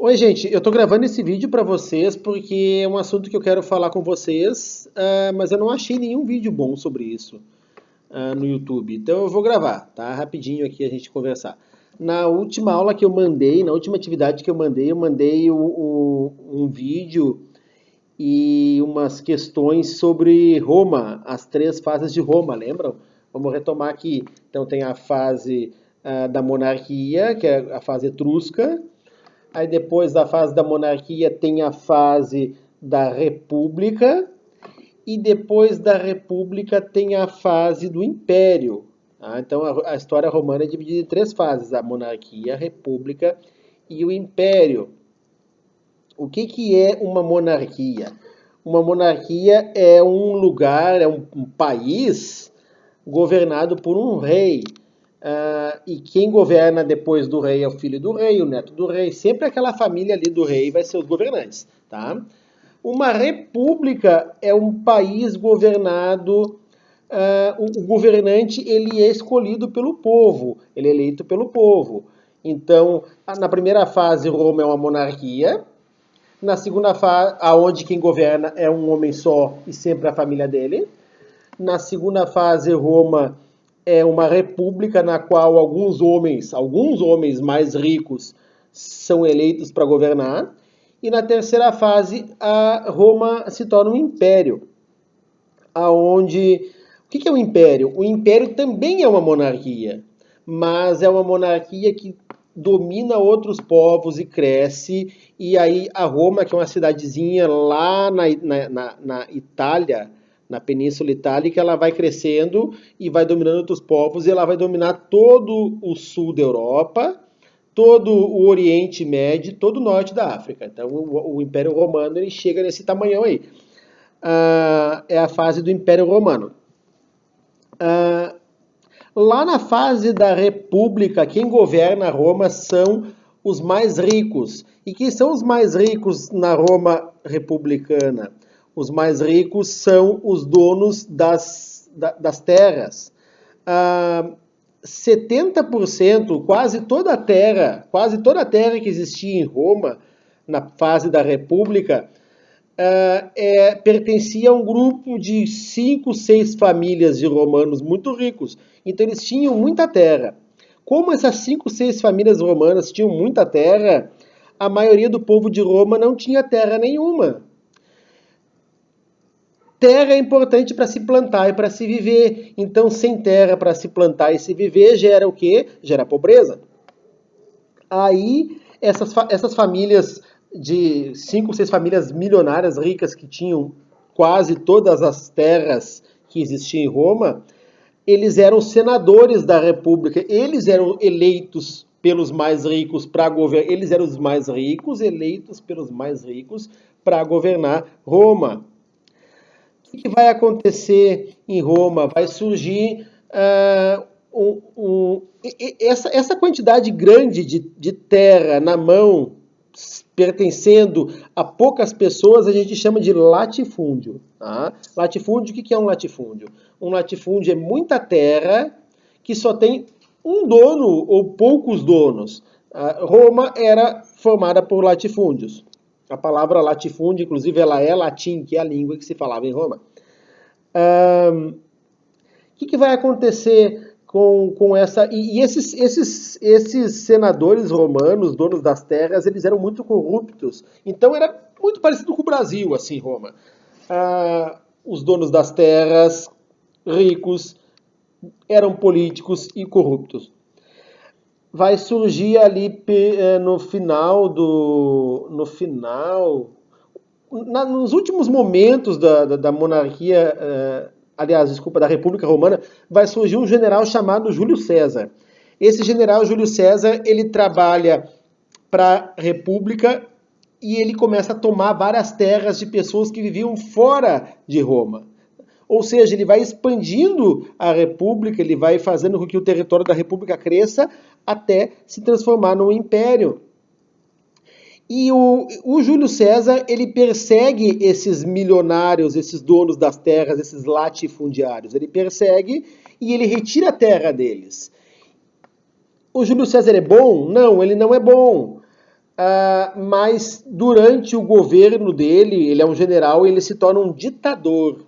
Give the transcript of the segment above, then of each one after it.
Oi, gente, eu tô gravando esse vídeo para vocês porque é um assunto que eu quero falar com vocês, mas eu não achei nenhum vídeo bom sobre isso, no YouTube. Então eu vou gravar, tá? Rapidinho aqui a gente conversar. Na última aula que eu mandei, na última atividade que eu mandei um vídeo e umas questões sobre Roma, as três fases de Roma, lembram? Vamos retomar aqui. Então tem a fase da monarquia, que é a fase etrusca. Aí depois da fase da monarquia tem a fase da república. E depois da república tem a fase do império. Tá? Então a história romana é dividida em três fases: a monarquia, a república e o império. O que é uma monarquia? Uma monarquia é um lugar, é um país governado por um rei. E quem governa depois do rei é o filho do rei, o neto do rei. Sempre aquela família ali do rei vai ser os governantes. Tá? Uma república é um país governado. O governante ele é escolhido pelo povo, ele é eleito pelo povo. Então, na primeira fase, Roma é uma monarquia. Na segunda fase, aonde quem governa é um homem só e sempre a família dele. Na segunda fase, Roma é uma república na qual alguns homens mais ricos são eleitos para governar. E na terceira fase, a Roma se torna um império, aonde o que é um império? O império também é uma monarquia, mas é uma monarquia que domina outros povos e cresce. E aí a Roma, que é uma cidadezinha lá na Itália, na Península Itálica, ela vai crescendo e vai dominando outros povos, e ela vai dominar todo o sul da Europa, todo o Oriente Médio, todo o norte da África. Então o Império Romano ele chega nesse tamanhão aí. É a fase do Império Romano. Lá na fase da República, quem governa Roma são os mais ricos. E quem são os mais ricos na Roma republicana? Os mais ricos são os donos das terras. 70%, quase toda a terra que existia em Roma, na fase da República, pertencia a um grupo de 5, 6 famílias de romanos muito ricos. Então eles tinham muita terra. Como essas 5, 6 famílias romanas tinham muita terra, a maioria do povo de Roma não tinha terra nenhuma. Terra é importante para se plantar e para se viver. Então, sem terra para se plantar e se viver, gera o quê? Gera pobreza. Aí, essas famílias de 5, 6 famílias milionárias ricas que tinham quase todas as terras que existiam em Roma, eles eram senadores da República, eles eram eleitos pelos mais ricos para governar, eles eram os mais ricos, eleitos pelos mais ricos para governar Roma. O que vai acontecer em Roma? Vai surgir essa quantidade grande de terra na mão, pertencendo a poucas pessoas, a gente chama de latifúndio. Tá? Latifúndio, o que é um latifúndio? Um latifúndio é muita terra que só tem um dono ou poucos donos. Roma era formada por latifúndios. A palavra latifúndio, inclusive, ela é latim, que é a língua que se falava em Roma. O que vai acontecer com essa... E esses senadores romanos, donos das terras, eles eram muito corruptos. Então era muito parecido com o Brasil, assim, Roma. Os donos das terras, ricos, eram políticos e corruptos. Vai surgir ali nos últimos momentos da monarquia, da República Romana, vai surgir um general chamado Júlio César. Esse general Júlio César, ele trabalha para a República e ele começa a tomar várias terras de pessoas que viviam fora de Roma. Ou seja, ele vai expandindo a República, ele vai fazendo com que o território da República cresça até se transformar num império. E o Júlio César, ele persegue esses milionários, esses donos das terras, esses latifundiários. Ele persegue e ele retira a terra deles. O Júlio César é bom? Não, ele não é bom. mas durante o governo dele, ele é um general e ele se torna um ditador.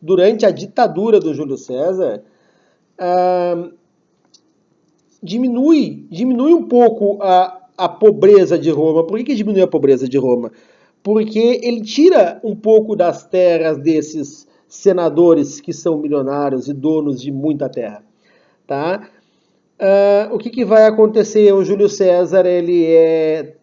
Durante a ditadura do Júlio César, diminui um pouco a pobreza de Roma. Por que diminui a pobreza de Roma? Porque ele tira um pouco das terras desses senadores que são milionários e donos de muita terra. Tá? O que vai acontecer? O Júlio César ele é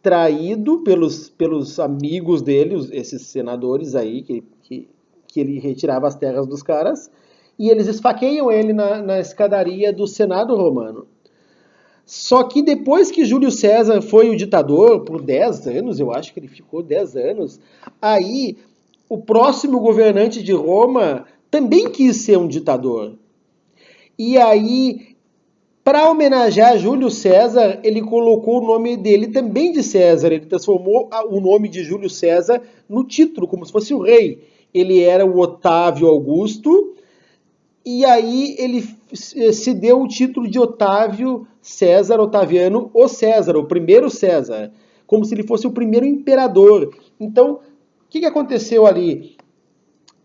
traído pelos amigos dele, esses senadores aí, que ele retirava as terras dos caras, e eles esfaqueiam ele na escadaria do Senado romano. Só que depois que Júlio César foi o ditador, por 10 anos, eu acho que ele ficou 10 anos, aí o próximo governante de Roma também quis ser um ditador. E aí, para homenagear Júlio César, ele colocou o nome dele também de César. Ele transformou o nome de Júlio César no título, como se fosse o rei. Ele era o Otávio Augusto, e aí ele se deu o título de Otávio César Otaviano, o César, o primeiro César, como se ele fosse o primeiro imperador. Então, o que aconteceu ali?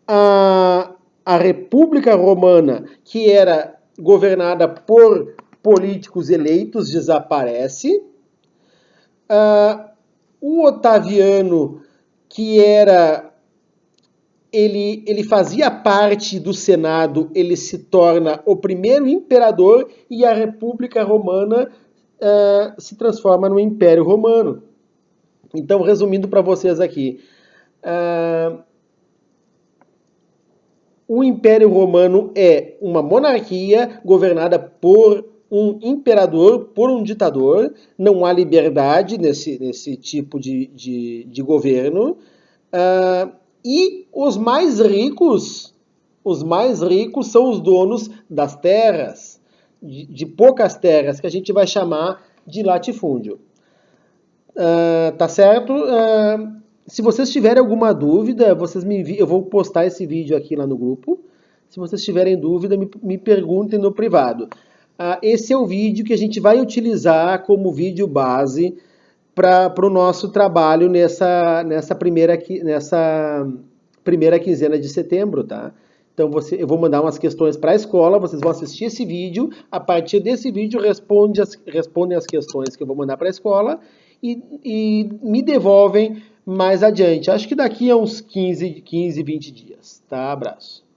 A República Romana, que era governada por políticos eleitos, desaparece. O Otaviano, que era... Ele fazia parte do Senado, ele se torna o primeiro imperador e a República Romana se transforma no Império Romano. Então, resumindo para vocês aqui, o Império Romano é uma monarquia governada por um imperador, por um ditador. Não há liberdade nesse tipo de governo. E os mais ricos são os donos das terras, de poucas terras, que a gente vai chamar de latifúndio. Tá certo? Se vocês tiverem alguma dúvida, vocês me enviem. Eu vou postar esse vídeo aqui lá no grupo. Se vocês tiverem dúvida, me perguntem no privado. Esse é o vídeo que a gente vai utilizar como vídeo base para o nosso trabalho nessa primeira quinzena de setembro, tá? Então eu vou mandar umas questões para a escola, vocês vão assistir esse vídeo, a partir desse vídeo respondem as questões que eu vou mandar para a escola e me devolvem mais adiante. Acho que daqui a uns 15, 20 dias, tá? Abraço.